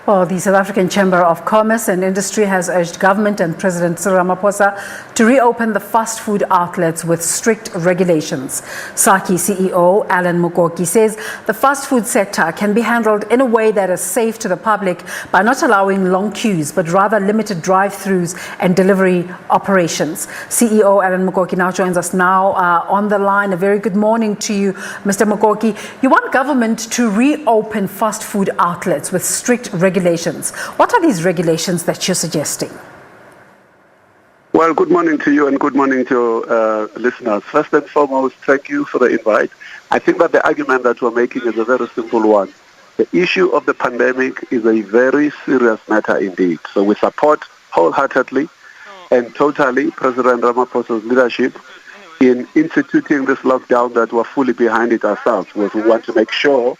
Well, the South African Chamber of Commerce and Industry has urged government and President Cyril Ramaphosa to reopen the fast food outlets with strict regulations. SACCI CEO Alan Mokoki says the fast food sector can be handled in a way that is safe to the public by not allowing long queues, but rather limited drive-throughs and delivery operations. CEO Alan Mokoki now joins us on the line. A very good morning to you, Mr. Mokoki. You want government to reopen fast food outlets with strict regulations. What are these regulations that you're suggesting? Well, good morning to you and good morning to listeners. First and foremost, thank you for the invite. I think that the argument that we're making is a very simple one. The issue of the pandemic is a very serious matter indeed. So we support wholeheartedly and totally President Ramaphosa's leadership in instituting this lockdown that we're fully behind it ourselves. We want to make sure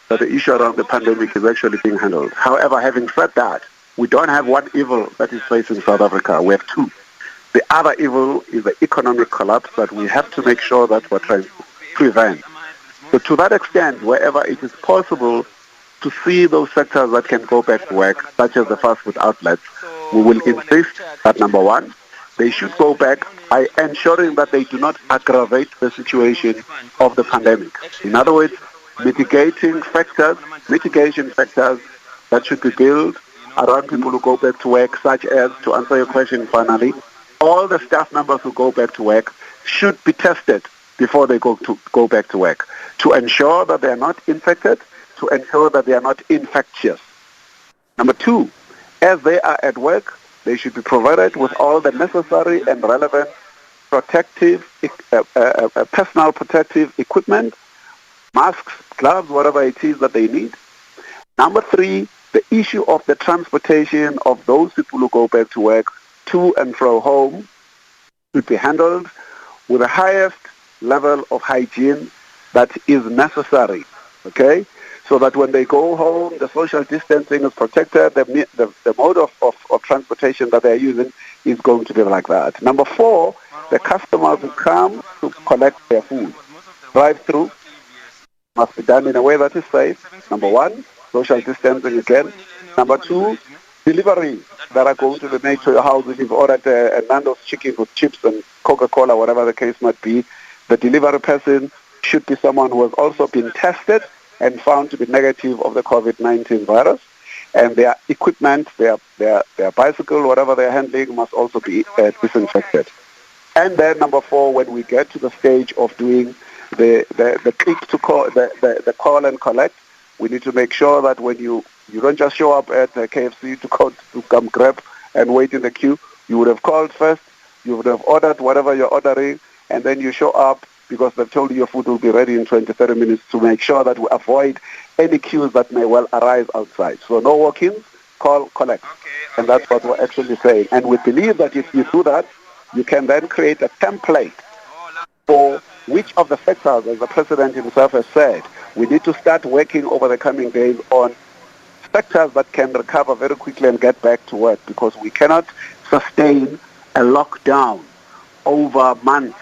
that the issue around the pandemic is actually being handled. However, having said that, we don't have one evil that is facing South Africa. We have two. The other evil is the economic collapse that we have to make sure that we're trying to prevent. So to that extent, wherever it is possible to see those sectors that can go back to work, such as the fast food outlets, we will insist that, number one, they should go back by ensuring that they do not aggravate the situation of the pandemic. In other words, mitigation factors that should be built around people who go back to work, such as, to answer your question finally, all the staff members who go back to work should be tested before they go back to work to ensure that they are not infected, to ensure that they are not infectious. Number two, as they are at work, they should be provided with all the necessary and relevant personal protective equipment, masks, gloves, whatever it is that they need. Number three, the issue of the transportation of those people who go back to work to and from home should be handled with the highest level of hygiene that is necessary, okay? So that when they go home, the social distancing is protected, the mode of transportation that they're using is going to be like that. Number four, the customers who come to collect their food, drive-through, must be done in a way that is safe. Number one, social distancing again. Number two, deliveries that are going to be made to your house. If you've ordered a Nando's chicken with chips and Coca-Cola, whatever the case might be, the delivery person should be someone who has also been tested and found to be negative of the COVID-19 virus. And their equipment, their bicycle, whatever they're handling, must also be disinfected. And then number four, when we get to the stage of doing the click to call, the call and collect, we need to make sure that when you don't just show up at the KFC to come grab and wait in the queue. You would have called first, you would have ordered whatever you're ordering, and then you show up because they've told you your food will be ready in 20-30 minutes to make sure that we avoid any queues that may well arise outside. So no walk-ins, call, collect. And that's what we're actually saying. And we believe that if you do that, you can then create a template for which of the sectors, as the President himself has said, we need to start working over the coming days on sectors that can recover very quickly and get back to work, because we cannot sustain a lockdown over months.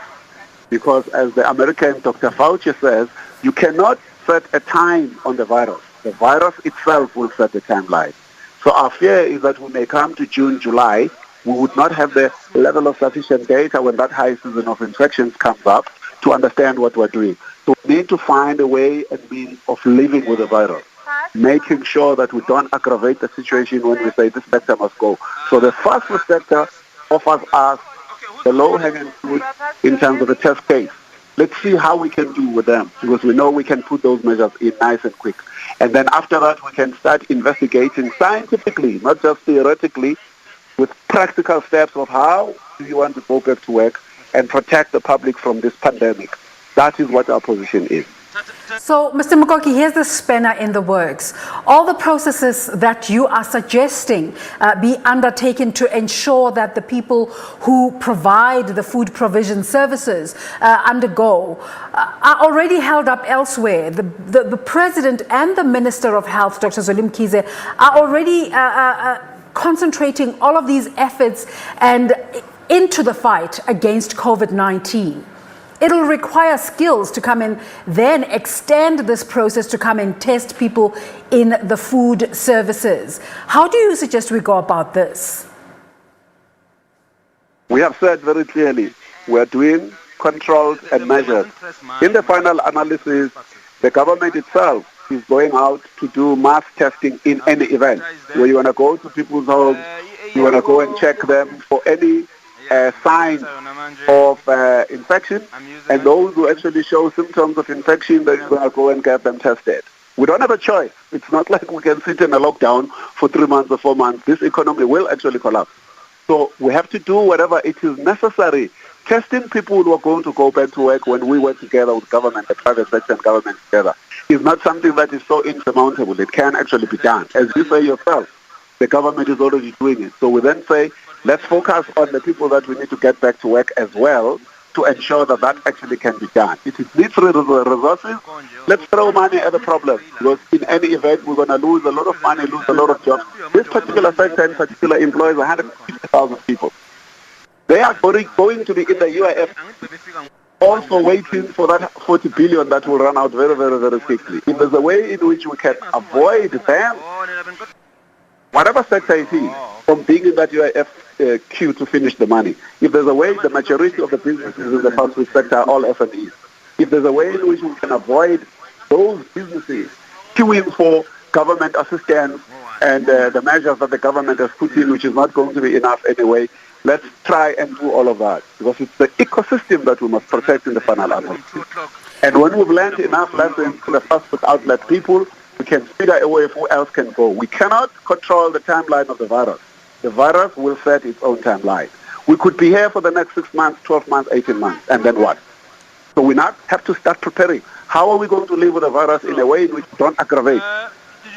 Because as the American Dr. Fauci says, you cannot set a time on the virus. The virus itself will set the timeline. So our fear is that we may come to June, July, we would not have the level of sufficient data when that high season of infections comes up to understand what we're doing. So we need to find a way and means of living with the virus, making sure that we don't aggravate the situation when we say this sector must go. So the fast food sector offers us the low-hanging fruit in terms of the test case. Let's see how we can do with them, because we know we can put those measures in nice and quick. And then after that, we can start investigating scientifically, not just theoretically, with practical steps of how do you want to go back to work and protect the public from this pandemic. That is what our position is. So, Mr. Mokoki, here's the spanner in the works. All the processes that you are suggesting be undertaken to ensure that the people who provide the food provision services are already held up elsewhere. The President and the Minister of Health, Dr. Zweli Mkhize, are already concentrating all of these efforts and into the fight against COVID-19. It'll require skills to come in, then extend this process to come and test people in the food services. How do you suggest we go about this? We have said very clearly, we are doing controlled and measured. In the final analysis, the government itself is going out to do mass testing in any event. Where you want to go to people's homes, you want to go and check them for any signs of infection, and those who actually show symptoms of infection, then you're going to go and get them tested. We don't have a choice. It's not like we can sit in a lockdown for 3 months or 4 months. This economy will actually collapse. So we have to do whatever it is necessary. Testing people who are going to go back to work when we work together with government, the private sector and government together, is not something that is so insurmountable. It can actually be done. As you say yourself, the government is already doing it. So we then say, let's focus on the people that we need to get back to work as well to ensure that that actually can be done. If it needs resources, let's throw money at the problem, because in any event, we're going to lose a lot of money, lose a lot of jobs. This particular sector in particular employs 150,000 people. They are going to be in the UIF also waiting for that 40 billion that will run out very, very, very quickly. If there's a way in which we can avoid them, whatever sector it is, from being in that UIF queue to finish the money. If there's a way, the majority of the businesses in the fast food sector are all SMEs. If there's a way in which we can avoid those businesses queuing for government assistance and the measures that the government has put in, which is not going to be enough anyway, let's try and do all of that, because it's the ecosystem that we must protect in the final analysis. And when we've learned enough lessons to the fast food outlet people, we can figure a way who else can go. We cannot control the timeline of the virus. The virus will set its own timeline. We could be here for the next 6 months, 12 months, 18 months, and then what? So we now have to start preparing. How are we going to live with the virus in a way in which we don't aggravate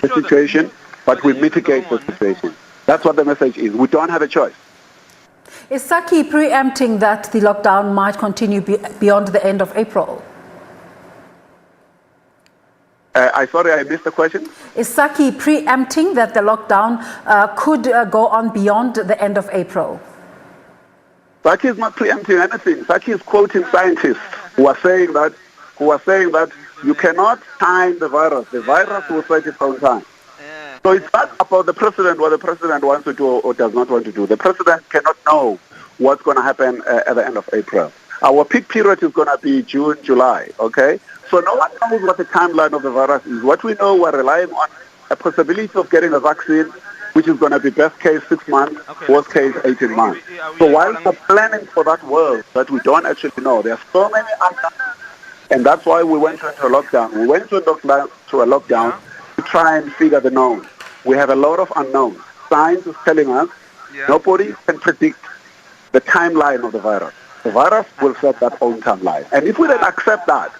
the situation, but we mitigate the situation? That's what the message is. We don't have a choice. Is SACCI preempting that the lockdown might continue beyond the end of April? Sorry, I missed the question. Is SACCI preempting that the lockdown could go on beyond the end of April? SACCI is not preempting anything. SACCI is quoting scientists who are saying that you cannot time the virus. The virus will set its own time. So it's not about the president, what the president wants to do or does not want to do. The president cannot know what's going to happen at the end of April. Our peak period is going to be June, July, okay? So no one knows what the timeline of the virus is. What we know, we're relying on a possibility of getting a vaccine, which is going to be best case 6 months, worst case 18 months. So while we're planning for that world that we don't actually know, there are so many unknowns. And that's why we went into a lockdown. We went to a lockdown to try and figure the knowns. We have a lot of unknowns. Science is telling us nobody can predict the timeline of the virus. The virus will set that own timeline. And if we then accept that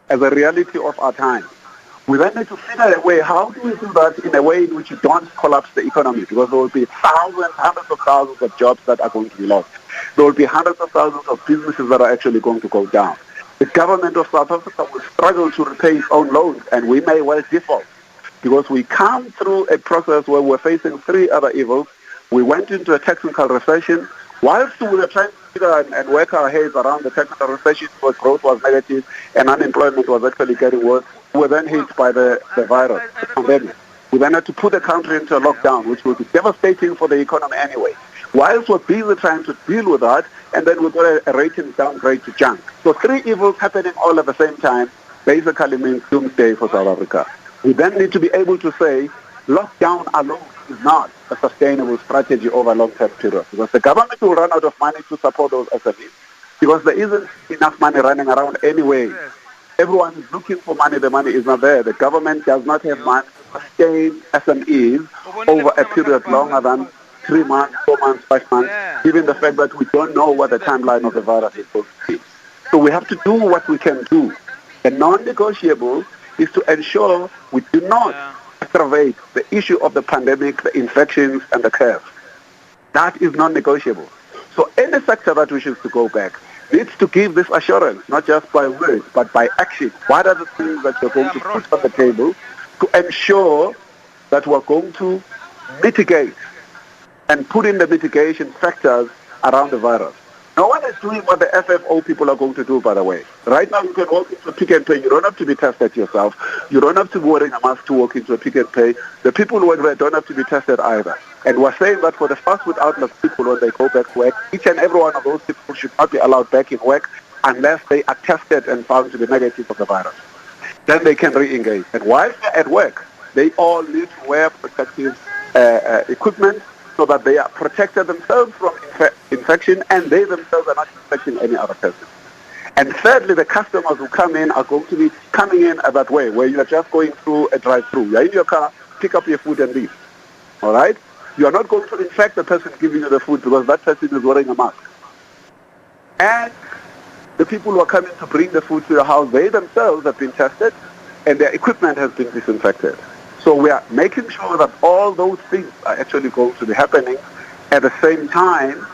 as a reality of our time, we then need to figure a way, how do we do that in a way in which you don't collapse the economy? Because there will be thousands, hundreds of thousands of jobs that are going to be lost. There will be hundreds of thousands of businesses that are actually going to go down. The government of South Africa will struggle to repay its own loans, and we may well default. Because we come through a process where we're facing 3 other evils. We went into a technical recession. Whilst we were trying to figure and work our heads around the technical recession, where growth was negative and unemployment was actually getting worse, we were then hit by the virus, the pandemic. We then had to put the country into a lockdown, which will be devastating for the economy anyway. Whilst we're busy trying to deal with that, and then we got a rating downgrade to junk. So 3 evils happening all at the same time basically means doomsday for South Africa. We then need to be able to say lockdown alone is not a sustainable strategy over a long-term period, because the government will run out of money to support those SMEs, because there isn't enough money running around anyway. Everyone is looking for money. The money is not there. The government does not have money to sustain SMEs over a period longer than 3 months, 4 months, 5 months, given the fact that we don't know what the timeline of the virus is going to be. So we have to do what we can do. The non-negotiable is to ensure we do not aggravate the issue of the pandemic, the infections, and the curve. That is non-negotiable. So any sector that wishes to go back needs to give this assurance, not just by words, but by action. What are the things that you're going to put on the table to ensure that we're going to mitigate and put in the mitigation factors around the virus? No one is doing what the FFO people are going to do, by the way. Right now, you can walk into a Pick and Pay. You don't have to be tested yourself. You don't have to be wearing a mask to walk into a Pick and Pay. The people who work there don't have to be tested either. And we're saying that for the fast food outlet people, when they go back to work, each and every one of those people should not be allowed back in work unless they are tested and found to be negative of the virus. Then they can re-engage. And while they're at work, they all need to wear protective equipment so that they are protected themselves from infection and they themselves are not infecting any other person. And thirdly, the customers who come in are going to be coming in that way, where you are just going through a drive-through. You're in your car, pick up your food and leave. All right? You are not going to infect the person giving you the food because that person is wearing a mask. And the people who are coming to bring the food to your house, they themselves have been tested and their equipment has been disinfected. So we are making sure that all those things are actually going to be happening at the same time,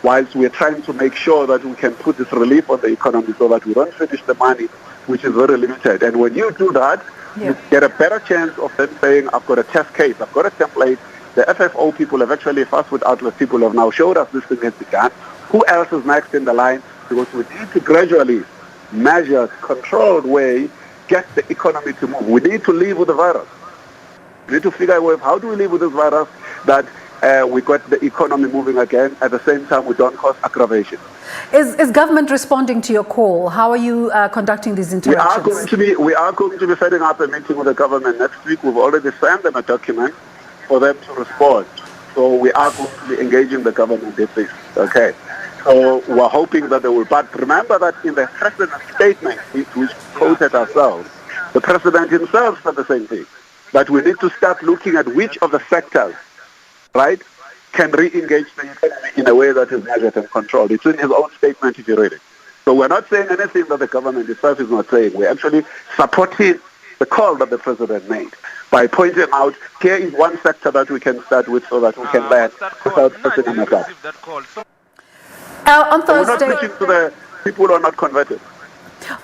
whilst we are trying to make sure that we can put this relief on the economy so that we don't finish the money, which is very limited. And when you do that, you get a better chance of them saying, I've got a test case, I've got a template. The FFO people have actually, fast food outlet people have now showed us this thing has begun. Who else is next in the line? Because we need to gradually, measured, controlled way, get the economy to move. We need to live with the virus. We need to figure out how do we live with this virus that we got the economy moving again. At the same time, we don't cause aggravation. Is government responding to your call? How are you conducting these interactions? We are going to be setting up a meeting with the government next week. We've already sent them a document for them to respond. So we are going to be engaging the government in this. Okay. So we're hoping that they will. But remember that in the president's statement, which we quoted ourselves, the president himself said the same thing. That we need to start looking at which of the sectors, right, can re-engage the economy in a way that is measured and controlled. It's in his own statement if you read it. So we're not saying anything that the government itself is not saying. We're actually supporting the call that the president made by pointing out here is one sector that we can start with so that we can learn without putting in a gap. On Thursday, we're not preaching to the people who are not converted.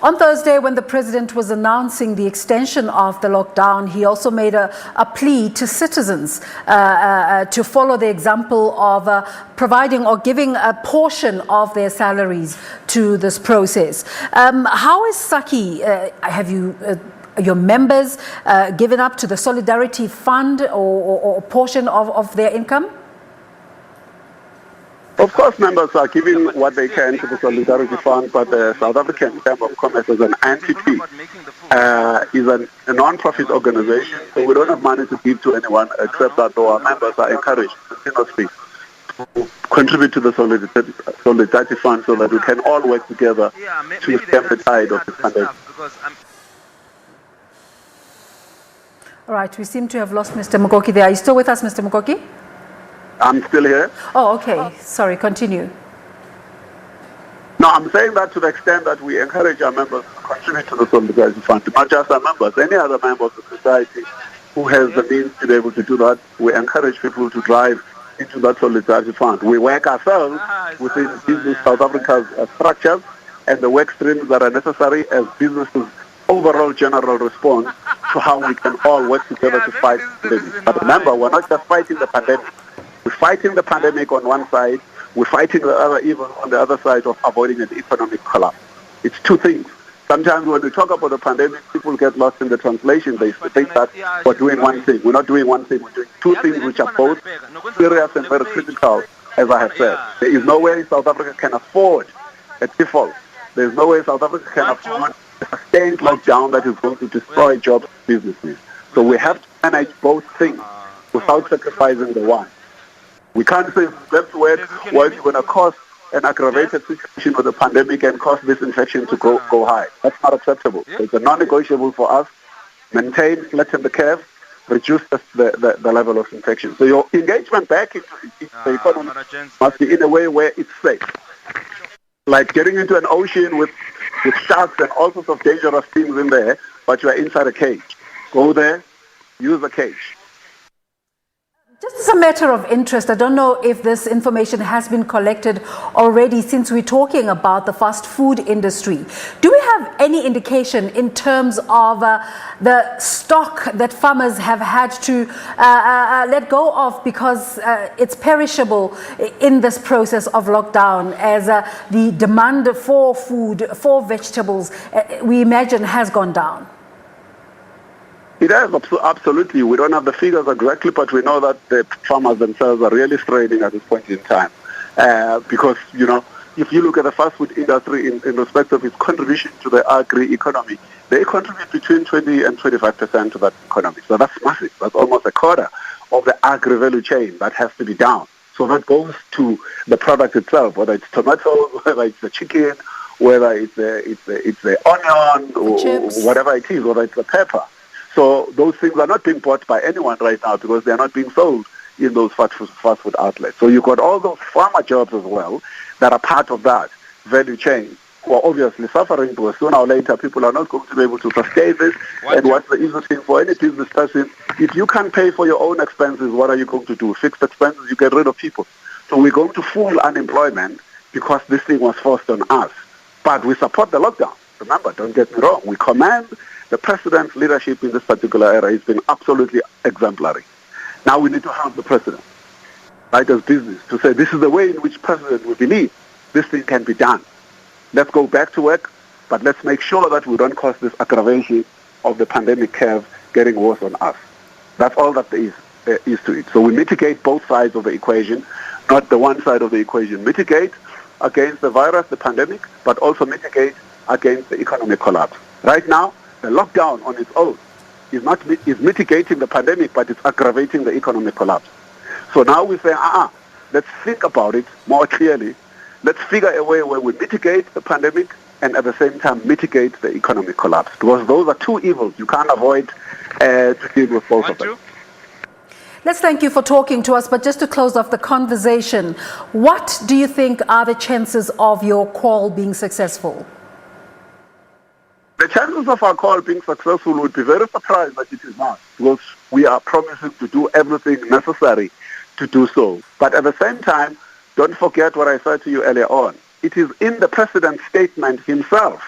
On Thursday, when the president was announcing the extension of the lockdown, he also made a plea to citizens to follow the example of providing or giving a portion of their salaries to this process. How is SACCI, have you, your members given up to the Solidarity Fund or a portion of their income? Of course, members are giving what they can to the Solidarity Fund, but the South African Chamber of Commerce as an entity is a non-profit organization, so we don't have money to give to anyone except that our members are encouraged continuously to contribute to the Solidarity Fund so that we can all work together to stem the tide of this pandemic. All right, we seem to have lost Mr. Mokoki there. Are you still with us, Mr. Mokoki? I'm still here. Oh, okay. Sorry, continue. No, I'm saying that to the extent that we encourage our members to contribute to the Solidarity Fund, not just our members, any other member of the society who has the means to be able to do that, we encourage people to drive into that Solidarity Fund. We work ourselves within Business South Africa's structures and the work streams that are necessary as businesses' overall general response to how we can all work together to fight the pandemic. But remember, we're not just fighting the pandemic. We're fighting the pandemic on one side, we're fighting the other evil on the other side of avoiding an economic collapse. It's two things. Sometimes when we talk about the pandemic, people get lost in the translation. They think that we're doing one thing. We're not doing one thing. We're doing two things which are both serious and very critical, as I have said. There is no way South Africa can afford a default. There is no way South Africa can afford a sustained lockdown that is going to destroy jobs and businesses. So we have to manage both things without sacrificing the one. We can't say let's wait while you're going to cause an aggravated situation with the pandemic and cause this infection to go high. That's not acceptable. So it's a non-negotiable for us. Maintain, flatten the curve, reduce the level of infection. So your engagement back into the economy must be in a way where it's safe. Like getting into an ocean with sharks and all sorts of dangerous things in there, but you are inside a cage. Go there, use the cage. Just as a matter of interest, I don't know if this information has been collected already since we're talking about the fast food industry. Do we have any indication in terms of the stock that farmers have had to let go of because it's perishable in this process of lockdown, as the demand for food, for vegetables, we imagine has gone down? It has, absolutely. We don't have the figures exactly, but we know that the farmers themselves are really straining at this point in time. Because, if you look at the fast food industry in respect of its contribution to the agri-economy, they contribute between 20 and 25% to that economy. So that's massive. That's almost a quarter of the agri-value chain that has to be down. So that goes to the product itself, whether it's tomatoes, whether it's the chicken, whether it's the onion, or whatever it is, whether it's the pepper. So those things are not being bought by anyone right now because they're not being sold in those fast food outlets. So you've got all those farmer jobs as well that are part of that value chain who are obviously suffering because sooner or later people are not going to be able to sustain this. And what's the easiest thing for any business person? If you can't pay for your own expenses, what are you going to do? Fixed expenses, you get rid of people. So we're going to full unemployment because this thing was forced on us. But we support the lockdown. Remember, don't get me wrong. We commend the president's leadership in this particular era. Has been absolutely exemplary. Now we need to help the president, right, as business, to say this is the way in which president will believe this thing can be done. Let's go back to work, but let's make sure that we don't cause this aggravation of the pandemic curve getting worse on us. That's all that there is to it. So we mitigate both sides of the equation, not the one side of the equation. Mitigate against the virus, the pandemic, but also mitigate against the economic collapse. Right now, the lockdown on its own is mitigating the pandemic, but it's aggravating the economic collapse. So now we say, let's think about it more clearly. Let's figure a way where we mitigate the pandemic and at the same time mitigate the economic collapse. Because those are two evils you can't avoid to deal with both of them. Let's thank you for talking to us, but just to close off the conversation, what do you think are the chances of your call being successful? The chances of our call being successful would be very surprised that it is not, because we are promising to do everything necessary to do so. But at the same time, don't forget what I said to you earlier on. It is in the president's statement himself.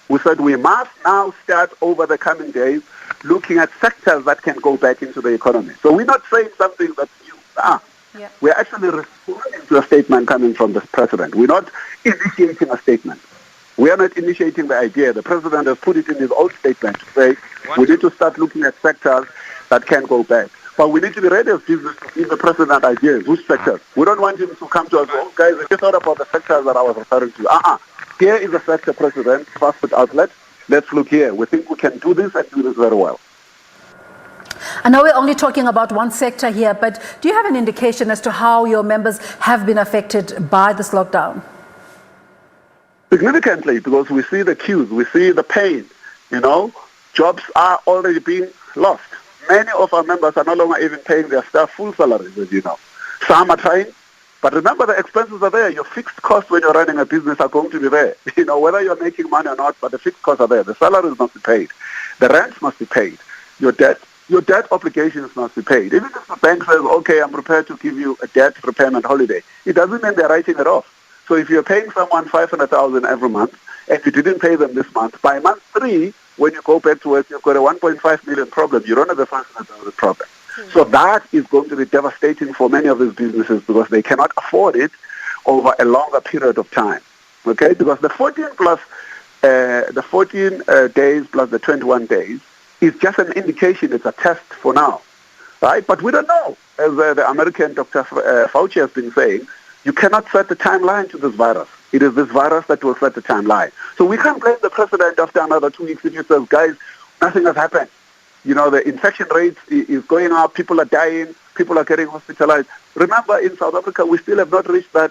We said we must now start over the coming days looking at sectors that can go back into the economy. So we're not saying something that's new. We're actually responding to a statement coming from the president. We're not initiating a statement. We are not initiating the idea. The president has put it in his own statement to say we need to start looking at sectors that can go back. But we need to be ready as business to give the president ideas. Which sectors? We don't want him to come to us, guys, I just thought about the sectors that I was referring to. Here is a sector, president, fast food outlet. Let's look here. We think we can do this and do this very well. I know we're only talking about one sector here, but do you have an indication as to how your members have been affected by this lockdown? Significantly, because we see the queues, we see the pain, jobs are already being lost. Many of our members are no longer even paying their staff full salaries, as you know. Some are trying, but remember the expenses are there. Your fixed costs when you're running a business are going to be there. Whether you're making money or not, but the fixed costs are there. The salaries must be paid. The rents must be paid. Your debt obligations must be paid. Even if the bank says, okay, I'm prepared to give you a debt repayment holiday, it doesn't mean they're writing it off. So if you're paying someone 500,000 every month and you didn't pay them this month, by month 3, when you go back to work, you've got a 1.5 million problem. You don't have a 500,000 problem. So that is going to be devastating for many of these businesses because they cannot afford it over a longer period of time. Okay? Because the 14 days plus the 21 days is just an indication. It's a test for now. Right? But we don't know. As the American Dr. Fauci has been saying, you cannot set the timeline to this virus. It is this virus that will set the timeline. So we can't blame the president after another 2 weeks if he says, guys, nothing has happened. The infection rate is going up. People are dying. People are getting hospitalized. Remember, in South Africa, we still have not reached that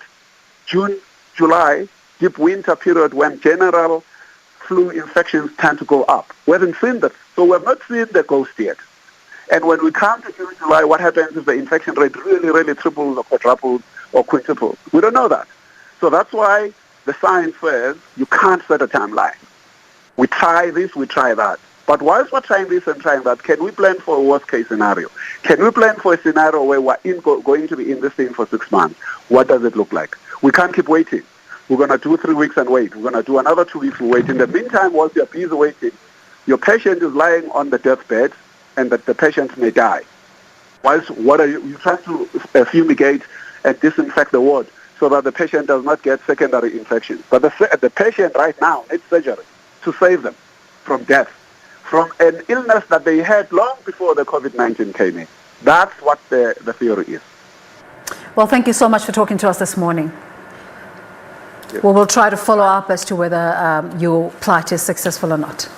June, July, deep winter period when general flu infections tend to go up. We haven't seen that. So we have not seen the ghost yet. And when we come to June, July, what happens if the infection rate really, really triples or quadruples or quintuples? We don't know that. So that's why the science says you can't set a timeline. We try this, we try that. But whilst we're trying this and trying that, can we plan for a worst-case scenario? Can we plan for a scenario where we're going to be in this thing for 6 months? What does it look like? We can't keep waiting. We're going to do 3 weeks and wait. We're going to do another 2 weeks and wait. In the meantime, whilst you're busy waiting, your patient is lying on the deathbed and that the patient may die. Whilst what are you trying to fumigate and disinfect the ward so that the patient does not get secondary infections. But the patient right now needs surgery to save them from death, from an illness that they had long before the COVID-19 came in. That's what the theory is. Well, thank you so much for talking to us this morning. Yes. We will try to follow up as to whether your plight is successful or not.